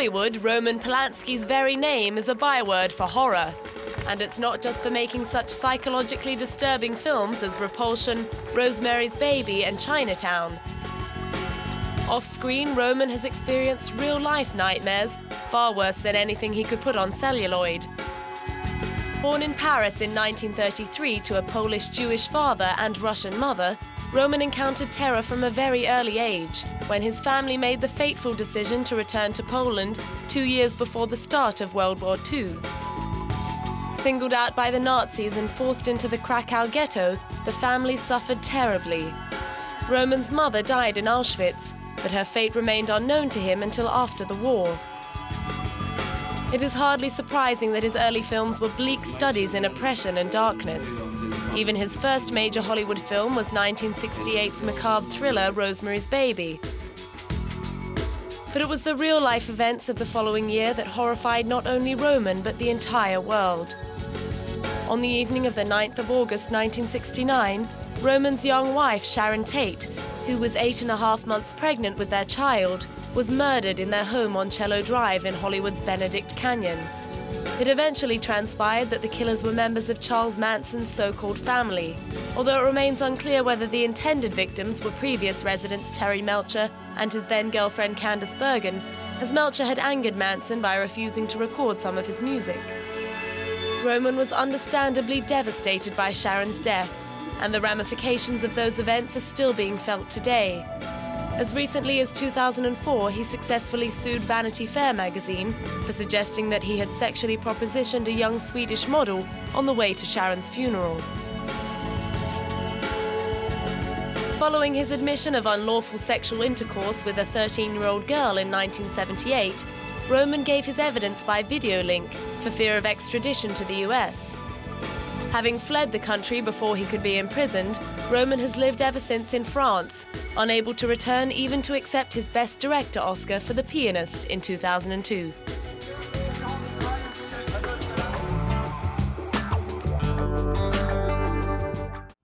Hollywood, Roman Polanski's very name is a byword for horror. And it's not just for making such psychologically disturbing films as Repulsion, Rosemary's Baby and Chinatown. Off-screen, Roman has experienced real-life nightmares, far worse than anything he could put on celluloid. Born in Paris in 1933 to a Polish Jewish father and Russian mother, Roman encountered terror from a very early age, when his family made the fateful decision to return to Poland 2 years before the start of World War II. Singled out by the Nazis and forced into the Krakow ghetto, the family suffered terribly. Roman's mother died in Auschwitz, but her fate remained unknown to him until after the war. It is hardly surprising that his early films were bleak studies in oppression and darkness. Even his first major Hollywood film was 1968's macabre thriller Rosemary's Baby. But it was the real-life events of the following year that horrified not only Roman but the entire world. On the evening of the 9th of August 1969, Roman's young wife, Sharon Tate, who was 8.5 months pregnant with their child, was murdered in their home on Cello Drive in Hollywood's Benedict Canyon. It eventually transpired that the killers were members of Charles Manson's so-called family, although it remains unclear whether the intended victims were previous residents Terry Melcher and his then-girlfriend Candice Bergen, as Melcher had angered Manson by refusing to record some of his music. Roman was understandably devastated by Sharon's death, and the ramifications of those events are still being felt today. As recently as 2004, he successfully sued Vanity Fair magazine for suggesting that he had sexually propositioned a young Swedish model on the way to Sharon's funeral. Following his admission of unlawful sexual intercourse with a 13-year-old girl in 1978, Roman gave his evidence by video link for fear of extradition to the US. Having fled the country before he could be imprisoned, Roman has lived ever since in France, unable to return even to accept his Best Director Oscar for The Pianist in 2002.